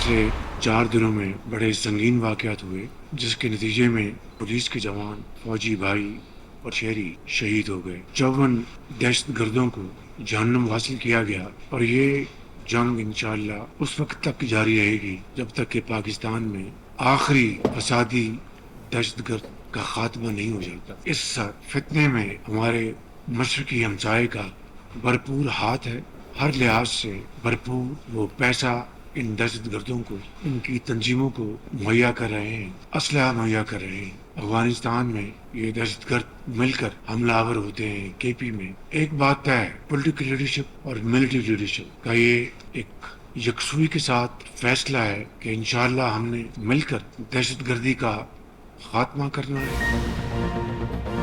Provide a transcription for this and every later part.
पिछले 4 दिनों में बड़े संगीन वाक़यात हुए, जिसके नतीजे में पुलिस के जवान, फौजी भाई और शहरी शहीद हो गए। 54 दहशतगर्दों को जहन्नुम हासिल किया गया और ये जंग इंशाअल्लाह उस वक्त तक जारी रहेगी जब तक कि पाकिस्तान में आखिरी फसादी दहशतगर्द का खात्मा नहीं हो जाता। इस फितने में हमारे मशरकी हमसाये का भरपूर हाथ है। हर लिहाज से भरपूर वो पैसा इन दहशतगर्दों को, इनकी तंजीमों को मुहैया कर रहे हैं, असलहा मुहैया कर रहे हैं। अफगानिस्तान में ये दहशतगर्द मिलकर हमलावर होते हैं। केपी में एक बात तय है, पॉलिटिकल लीडरशिप और मिलिट्री लीडरशिप का ये एक यकसुई के साथ फैसला है कि इंशाअल्लाह हमने मिलकर दहशतगर्दी का खात्मा करना है।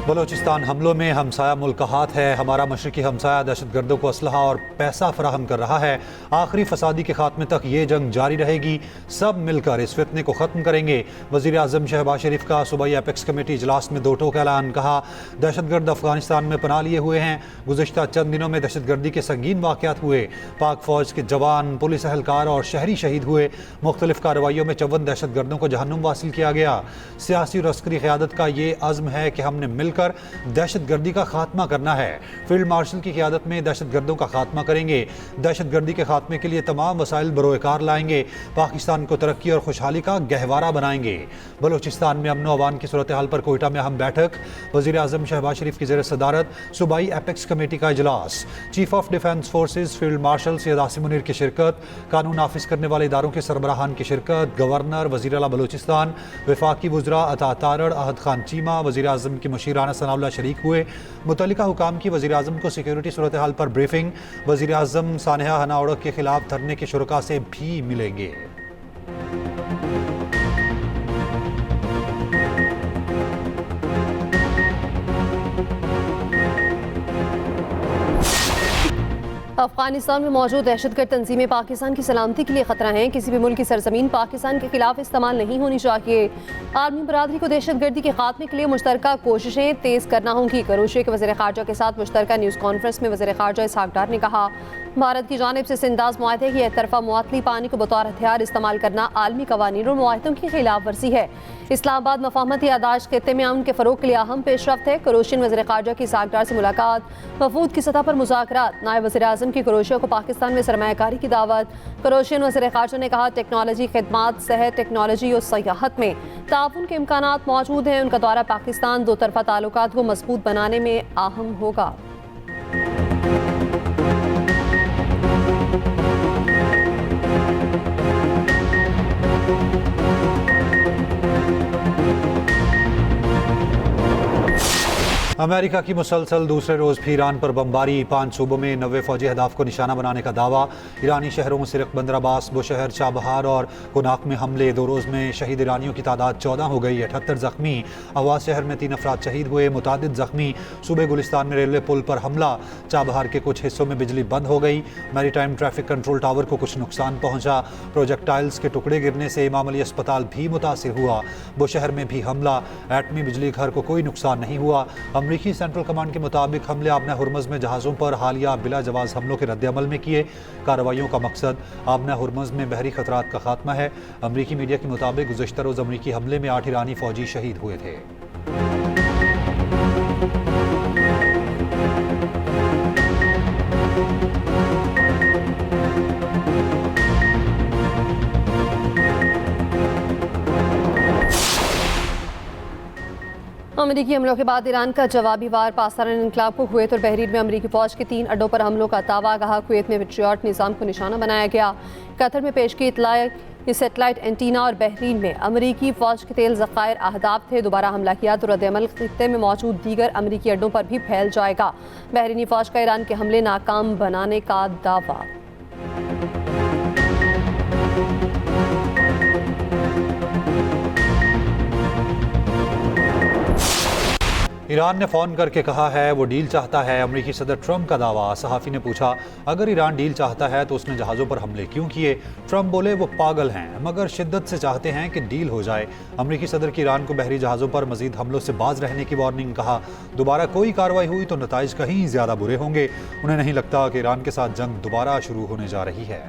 बलोचिस्तान हमलों में हमसाया मुल्क का हाथ है। हमारा मशरकी हमसाया दहशतगर्दों को असलहा और पैसा फराहम कर रहा है। आखिरी फसादी के खात्मे तक ये जंग जारी रहेगी। सब मिलकर इस फितने को ख़त्म करेंगे। वज़ीर आज़म शहबाज शरीफ का सूबाई एपेक्स कमेटी इजलास में दो टोक ऐलान। कहा, दहशतगर्द अफगानिस्तान में पनाह लिए हुए हैं। गुज़िश्ता चंद दिनों में दहशतगर्दी के संगीन वाक़यात हुए। पाक फ़ौज के जवान, पुलिस एहलकार और शहरी शहीद हुए। मुख्तलिफ कार्रवाइयों में 54 दहशतगर्दों को जहन्नुम हासिल किया गया। सियासी और अस्करी क़यादत का ये अज़्म है कि हमने मिलकर दहशतगर्दी का खात्मा करना है। फील्ड मार्शल की क़यादत में दहशतगर्दों का खात्मा करेंगे। दहशतगर्दी के खात्मे के लिए तमाम वसाइल बरोएकार लाएंगे। पाकिस्तान को तरक्की और खुशहाली का गहवारा बनाएंगे। बलोचिस्तान में अमन व अमान की सूरत हाल पर कोयटा में अहम बैठक। वज़ीर आज़म शहबाज शरीफ की ज़ेर सदारत सूबाई एपेक्स कमेटी का इजलास। Chief of defence forces field marshal Syed Asim Munir की शिरकत। कानून नाफिज करने वाले इदारों के सरबराहान की शिरकत। गवर्नर, वज़ीर आला बलोचिस्तान, वफाकी वज़रा अता तारड़, अहद खान चीमा, वज़ीर आज़म की मुशीराना सनाउल्लाह शरीक हुए। मुतल्लिका हुकाम की वज़ीर आज़म को सिक्योरिटी सूरत हाल पर ब्रीफिंग। वज़ीर आज़म सानहा हना उड़क के खिलाफ धरने के शुरका से भी मिलेंगे। अफगानिस्तान में मौजूद दहशतगर्द तंजीमें पाकिस्तान की सलामती के लिए खतरा हैं। किसी भी मुल्क की सरजमीन पाकिस्तान के खिलाफ इस्तेमाल नहीं होनी चाहिए। आलमी बरादरी को दहशतगर्दी के खात्मे के लिए मुश्तरका कोशिशें तेज करना होंगी। क्रोएशिया के वज़ीर ख़ारजा के साथ मुश्तरका न्यूज़ कॉन्फ्रेंस में वज़ीर ख़ारजा इसहाक डार ने कहा, भारत की जानिब से सिंदाज मुआहदे की एक तरफा मुअत्तली पानी को बतौर हथियार इस्तेमाल करना आलमी कवानीन और मुआहदों की खिलाफ वर्जी है। इस्लामाबाद मफाहमती यादाश्त खित्ते में अमन के फ़रोग के लिए अहम पेशरफ्त है। क्रोएशियन वज़ीर ख़ारजा की इसहाक डार से मुलाकात, वफूद की सतह पर मुज़ाकरात, नायब वज़ीर आज़म की क्रोएशिया को पाकिस्तान में सरमायाकारी की दावत। क्रोएशियन वज़ीर ख़ारजा ने कहा, टेक्नोलॉजी, खिदमात, सेहत, टेक्नोलॉजी और सयाहत में ताउन के इम्कानात मौजूद हैं। उनका दौरा पाकिस्तान दो तरफा ताल्लुकात को मजबूत बनाने में अहम होगा। अमेरिका की मुसलसल दूसरे रोज़ भी ईरान पर बमबारी। 5 सूबों में 90 फौजी अहदाफ को निशाना बनाने का दावा। ईरानी शहरों सिरक, बंदर अब्बास, बुशहर, चाबहार और कुनाक में हमले। 2 रोज़ में शहीद ईरानियों की तादाद 14 हो गई। 78 ज़ख्मी। अवाज शहर में 3 अफराद शहीद हुए, मुतादिद ज़ख्मी। सूबे गुलिस्तान में रेलवे पुल पर हमला। चाबहार के कुछ हिस्सों में बिजली बंद हो गई। मैरीटाइम ट्रैफिक कंट्रोल टावर को कुछ नुकसान पहुंचा। प्रोजेक्टाइल्स के टुकड़े गिरने से इमाम अली अस्पताल भी मुतासिर हुआ। बुशहर में भी हमला। एटमी बिजली घर को कोई नुकसान नहीं हुआ। अमरीकी सेंट्रल कमांड के मुताबिक हमले आबना हुर्मुज़ में जहाज़ों पर हालिया बिला जवाज़ हमलों के रद्द-ए-अमल में किए। कार्रवाइयों का मकसद आबना हुर्मुज़ में बहरी खतरात का खात्मा है। अमरीकी मीडिया के मुताबिक गुज़श्ता रोज़ अमरीकी हमले में 8 ईरानी फौजी शहीद हुए थे। अमरीकी हमलों के बाद ईरान का जवाबी वार। पाकिस्तान इनकलाब को कुवैत और बहरीन में अमरीकी फ़ौज के 3 अड्डों पर हमलों का दावा। कहा, कुवैत में पेट्रियट निज़ाम को निशाना बनाया गया। कतर में पेश की इत्तला सेटेलाइट एंटीना और बहरीन में अमरीकी फ़ौज के तेल ज़खायर अहदाफ थे। दोबारा हमला किया तो रद्द-ए-अमल खित्ते में मौजूद दीगर अमरीकी अड्डों पर भी फैल जाएगा। बहरीनी फ़ौज का ईरान के हमले नाकाम बनाने का दावा। ईरान ने फ़ोन करके कहा है वो डील चाहता है। अमरीकी सदर ट्रंप का दावा। सहाफ़ी ने पूछा, अगर ईरान डील चाहता है तो उसने जहाज़ों पर हमले क्यों किए? ट्रंप बोले, वो पागल हैं मगर शिद्दत से चाहते हैं कि डील हो जाए। अमरीकी सदर की ईरान को बहरी जहाज़ों पर मजीद हमलों से बाज रहने की वार्निंग। कहा, दोबारा कोई कार्रवाई हुई तो नताइज कहीं ज़्यादा बुरे होंगे। उन्हें नहीं लगता कि ईरान के साथ जंग दोबारा शुरू होने जा रही है।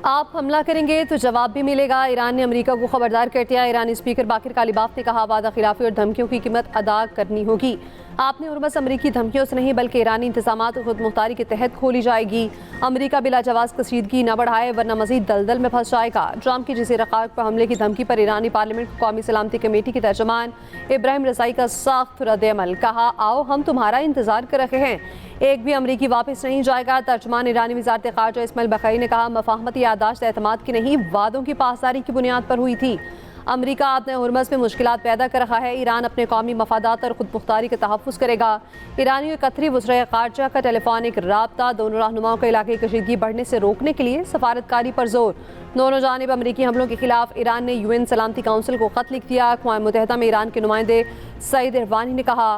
आप हमला करेंगे तो जवाब भी मिलेगा। ईरान ने अमेरिका को खबरदार कर दिया। ईरानी स्पीकर बाकिर कालिबाफ ने कहा, वादा खिलाफी और धमकियों की कीमत अदा करनी होगी। आपने और बस अमरीकी धमकियों से नहीं बल्कि ईरानी इंतजामात और खुद मुख्तारी के तहत खोली जाएगी। अमरीका बिला जवाज कशीदगी न बढ़ाए वरना मजीद दलदल में फंस जाएगा। ट्रंप की जज़ीरा खाक पर हमले की धमकी पर ईरानी पार्लियामेंट को कौमी सलामती कमेटी के तर्जुमान इब्राहिम रज़ाई का सख्त रद्द-ए-अमल। कहा, आओ हम तुम्हारा इंतजार कर रहे हैं, एक भी अमरीकी वापस नहीं जाएगा। तर्जुमान ईरानी वज़ारत ख़ारजा इस्माइल बखरी ने कहा, मफाहमती याददाश्त एतमाद की नहीं वादों की पासदारी की बुनियाद पर हुई थी। अमरीका अपने हुरमस में मुश्किलात पैदा कर रहा है। ईरान अपने कौमी मफादात और खुद मुख्तारी का तहफ़्फ़ुज़ करेगा। ईरानी और कतरी वज़ीर ख़ारजा का टेलीफोनिक राब्ता दोनों रहनुमाओं को इलाके की कशीदगी बढ़ने से रोकने के लिए सफारतकारी पर जोर। दोनों जानिब अमरीकी हमलों के खिलाफ ईरान ने UN सलामती काउंसिल को ख़त लिख दिया। अक़वाम मुत्तहिदा में ईरान के नुमाइंदे सईद इरवानी ने कहा,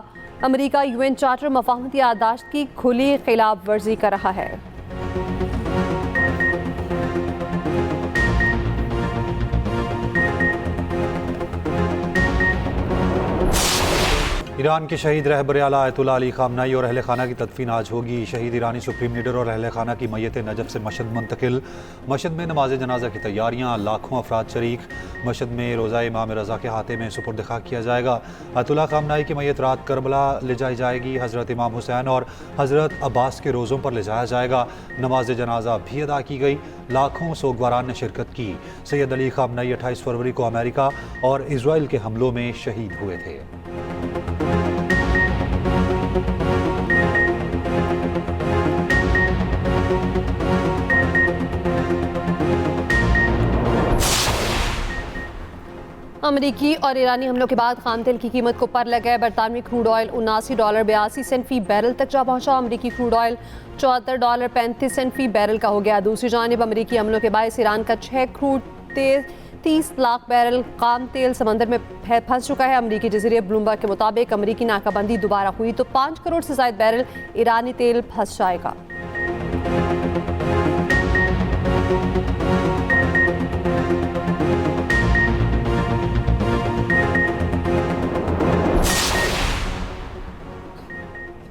अमरीका UN चार्टर मफाहमती याददाश्त की खुली खिलाफ वर्जी कर रहा है। ईरान के शहीद रहबर आला आयतुल्लाह अली ख़ामनेई और अहल खाना की तदफीन आज होगी। शहीद ईरानी सुप्रीम लीडर और अहल खाना की मैयत नजफ से मशहद मुंतकिल। मशहद में नमाज जनाजा की तैयारियाँ, लाखों अफराद शरीक। मशहद में रोज़ा इमाम रज़ा के हाथे में सुपुर्द खाक किया जाएगा। आयतुल्लाह ख़ामनेई की मैयत रात करबला ले जाई जाएगी। हज़रत इमाम हुसैन और हज़रत अब्बास के रोज़ों पर ले जाया जाएगा। नमाज जनाजा भी अदा की गई। लाखों सोगवारान ने शिरकत की। सैयद अली ख़ामनेई 28 फरवरी को अमेरिका और इसराइल के हमलों में शहीद हुए थे। अमरीकी और ईरानी हमलों के बाद खाम तेल की कीमत को पर लग गए। बरतानवी क्रूड ऑयल $79.82 फी बैरल तक जा पहुंचा। अमरीकी क्रूड ऑयल $74.35 फी बैरल का हो गया। दूसरी जानिब अमरीकी हमलों के बायस ईरान का 6 क्रूड तेल 30 लाख बैरल खाम तेल समंदर में फंस चुका है। अमरीकी जजीरे ब्लूमबर्ग के मुताबिक अमरीकी नाकाबंदी दोबारा हुई तो 5 करोड़ से ज्यादा बैरल ईरानी तेल फंस जाएगा।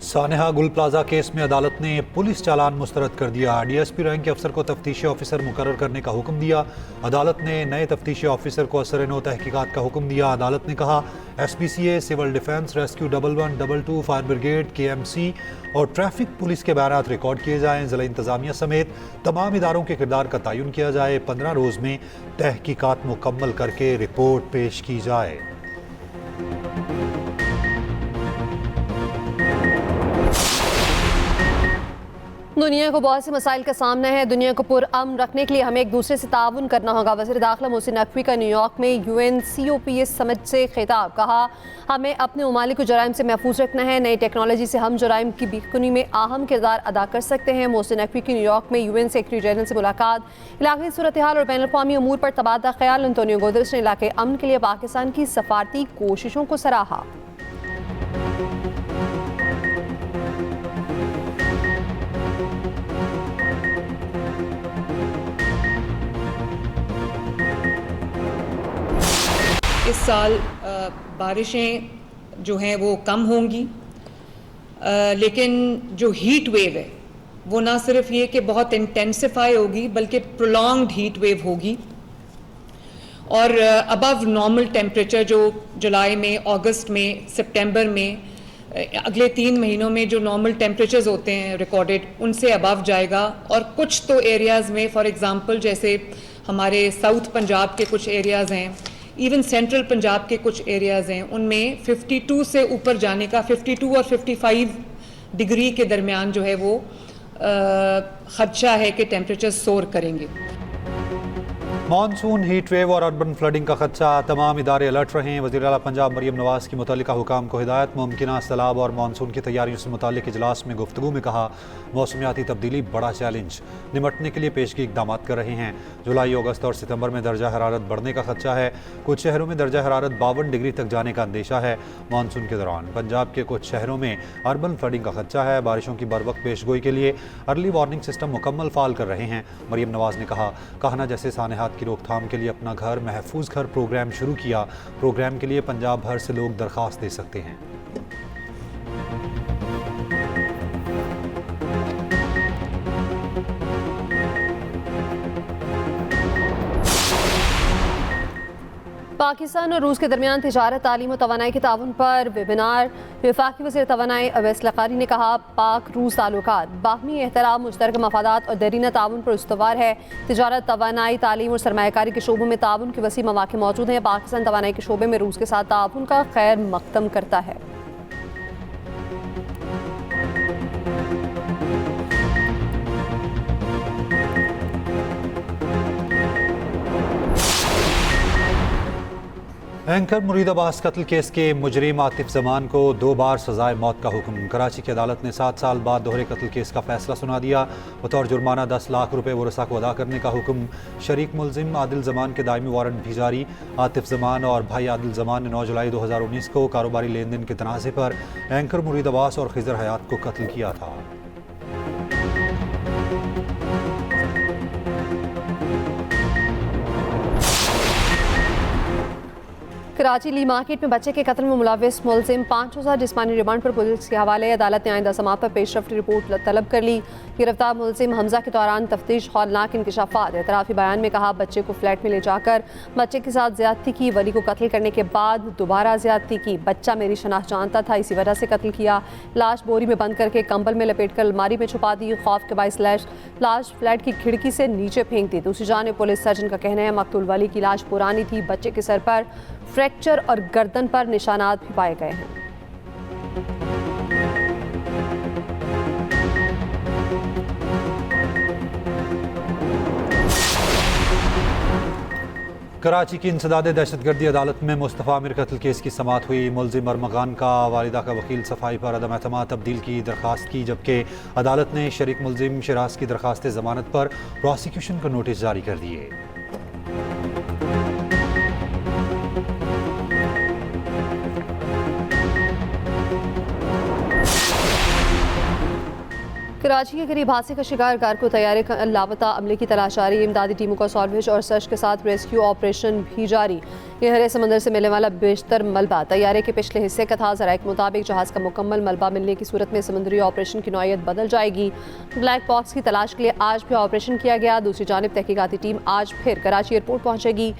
सानेहा गुल प्लाजा केस में अदालत ने पुलिस चालान मुस्तरद कर दिया। DSP रैंक के अफसर को तफ्तीशी ऑफिसर मुकर्रर करने का हुक्म दिया। अदालत ने नए तफ्तीशी ऑफिसर को असर-ए-नौ तहकीकात का हुक्म दिया। अदालत ने कहा, SPCA, civil defence, rescue 1112, fire brigade, KMC और ट्रैफिक पुलिस के बयानात रिकॉर्ड किए जाएं। ज़िला इंतजामिया समेत तमाम इदारों के किरदार का तयन किया जाए। 15 रोज़ में तहकीकात मुकम्मल करके रिपोर्ट पेश की जाए। दुनिया को बहुत से मसाइल का सामना है। दुनिया को पुरअमन रखने के लिए हमें एक दूसरे से ताउन करना होगा। वज़ीर दाखिला मोहसिन नकवी का न्यूयॉर्क में UNCOPS समिट से खिताब। कहा, हमें अपने ममालिक को जराइम से महफूज रखना है। नई टेक्नोलॉजी से हम जराइम की बेखुनी में अहम किरदार अदा कर सकते हैं। मोहसिन नकवी की न्यूयॉर्क में UN सेक्रेटरी जनरल से मुलाकात। इलाक़ाई सूरत हाल और बैनुल अक़वामी अमूर पर तबादला ख्याल। एंटोनियो गुतेरेस ने इलाक़े अमन के लिए पाकिस्तान की सफारती कोशिशों को सराहा। इस साल बारिशें जो हैं वो कम होंगी, लेकिन जो हीट वेव है वो ना सिर्फ ये कि बहुत इंटेंसिफाई होगी बल्कि प्रोलॉन्ग्ड हीट वेव होगी। और अबव नॉर्मल टेम्परेचर जो जुलाई में, अगस्त में, सितंबर में, अगले 3 महीनों में जो नॉर्मल टेम्परेचर्स होते हैं रिकॉर्डेड, उनसे अबव जाएगा। और कुछ तो एरियाज़ में, फॉर एग्ज़ाम्पल जैसे हमारे साउथ पंजाब के कुछ एरियाज़ हैं, इवन सेंट्रल पंजाब के कुछ एरियाज़ हैं, उनमें 52 से ऊपर जाने का, 52 और 55 डिग्री के दरमियान जो है वो खदशा है कि टेम्परेचर सोर करेंगे। मानसून, हीट वेव और अर्बन फ्लडिंग का खदशा, तमाम इदारे अलर्ट रहें। वज़ीर आला पंजाब मरियम नवाज़ की मुतल्लिका हुकाम को हिदायत। मुमकिना सैलाब और मानसून की तैयारियों से मुताल्लिक़ इजलास में गुफ्तगू में कहा, मौसमियाती तब्दीली बड़ा चैलेंज, निमटने के लिए पेशगी इक़दाम कर रहे हैं। जुलाई, अगस्त और सितंबर में दर्जा हरारत बढ़ने का खदशा है। कुछ शहरों में दर्जा हरारत 52 डिग्री तक जाने का अंदेशा है। मानसून के दौरान पंजाब के कुछ शहरों में अर्बन फ्लडिंग का खदशा है। बारिशों की बर वक्त पेशगोई के लिए अर्ली वार्निंग सिस्टम मुकम्मल फ़ाल कर रहे हैं। मरियम नवाज़ ने कहा, कहना जैसे सानेहात की रोकथाम के लिए अपना घर महफूज घर प्रोग्राम शुरू किया। प्रोग्राम के लिए पंजाब भर से लोग दरख्वास्त दे सकते हैं। पाकिस्तान और रूस के दरमियान तिजारत, तालीम और तवानाई के ताउन पर वेबिनार। वफाकी वज़ीर तवानाई अवैस लक़ारी ने कहा, पाक रूस ताल्लुकात बाहमी एहतराम, मुश्तरका मफादात और देरीना ताउन पर इस्तवार है। तिजारत, तवानाई, तालीम और सरमायाकारी के शोबों में ताउन के वसी मौक़े मौजूद हैं। पाकिस्तान तवानाई के शोबे में रूस के साथ ताउन का खैर मकदम करता है। एंकर मुरीद अब्बास कत्ल केस के मुजरिम आतिफ जमान को 2 बार सजाए मौत का हुक्म। कराची की अदालत ने 7 साल बाद दोहरे कत्ल केस का फैसला सुना दिया। बतौर जुर्माना 10 लाख रुपए वरसा को अदा करने का हुक्म। शरीक मुलजिम आदिल जमान के दायमी वारंट भी जारी। आतिफ जमान और भाई आदिल जमान ने 9 जुलाई 2019 को कारोबारी लेन देन के तनाज़े पर एंकर मुरीद अब्बास और खिजर हयात को कत्ल किया था। कराची ली मार्केट में बच्चे के कत्ल में मुलविस मुलजिम 5 रोज़ा जिस्मानी रिमांड पर पुलिस के हवाले। अदालत ने आइंदा समाअत पर पेशरफ्त रिपोर्ट तलब कर ली। गिरफ्तार मुलजिम हमजा के दौरान तफ्तीश हौलनाक इंकशाफात। एतराफ़ी बयान में कहा, बच्चे को फ्लैट में ले जाकर बच्चे के साथ ज्यादती की, वली को कत्ल करने के बाद दोबारा ज्यादती की। बच्चा मेरी शनाख्त जानता था, इसी वजह से कत्ल किया। लाश बोरी में बंद करके कंबल में लपेट कर अलमारी में छुपा दी। खौफ के बाइस लाश फ्लैट की खिड़की से नीचे फेंक दी। दूसरी जानिब पुलिस सर्जन का कहना है, मकतूल वली की लाश पुरानी थी। बच्चे के सर पर फ्रैक्चर और गर्दन पर निशानात भी पाए गए हैं। कराची की इंसदादे दहशतगर्दी अदालत में मुस्तफ़ा आमिर कत्ल केस की समाअत हुई। मुलजिम अरमगान का वालिदा का वकील सफाई पर अदम एतमाद तब्दील की दरख्वास्त की, जबकि अदालत ने शरीक मुलजिम शराज की दरख्वास्त ज़मानत पर प्रोसिक्यूशन को नोटिस जारी कर दिए। कराची के करीब हादसे का शिकार कार को तैयारी का लापता अमले की तलाश जारी। इमदादी टीमों का सॉल्वेज और सर्च के साथ रेस्क्यू ऑपरेशन भी जारी। गहरे समंदर से मिलने वाला बेशतर मलबा तैयारे के पिछले हिस्से का था। ज़राए के मुताबिक जहाज़ का मुकम्मल मलबा मिलने की सूरत में समुद्री ऑपरेशन की नौयत बदल जाएगी। ब्लैक बॉक्स की तलाश के लिए आज भी ऑपरेशन किया गया। दूसरी जानिब तहकीकाती टीम आज फिर कराची एयरपोर्ट पहुंचेगी।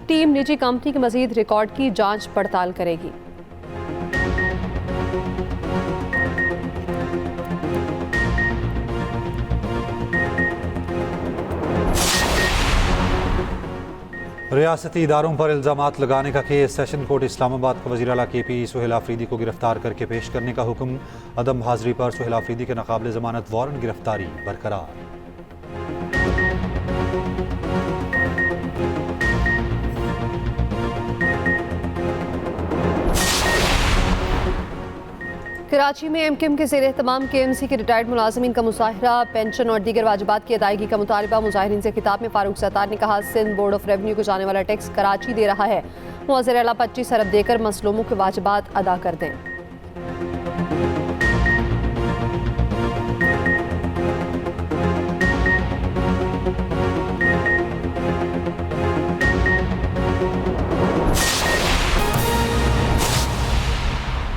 टीम निजी कंपनी के मजीद रिकॉर्ड की जाँच पड़ताल करेगी। रियासती इदारों पर इल्ज़ामात लगाने का केस। सेशन कोर्ट इस्लामाबाद का वज़ीर आला KP सुहेल आफरीदी को गिरफ्तार करके पेश करने का हुक्म। अदम हाज़री पर सुहेल आफरीदी के नाक़ाबिल ज़मानत वारंट गिरफ्तारी बरकरार। कराची में MKM के ज़ेर एहतमाम KMC के रिटायर्ड मुलाजमीन का मुजाहरा। पेंशन और दीगर वाजिबात की अदायगी का मुतालबा। मुजाहिरीन से खिताब में फारूक सत्तार ने कहा, सिंध बोर्ड ऑफ रेवेन्यू को जाने वाला टैक्स कराची दे रहा है। वज़ीर आला 25 अरब देकर मसलूमों के वाजिबात अदा कर दें।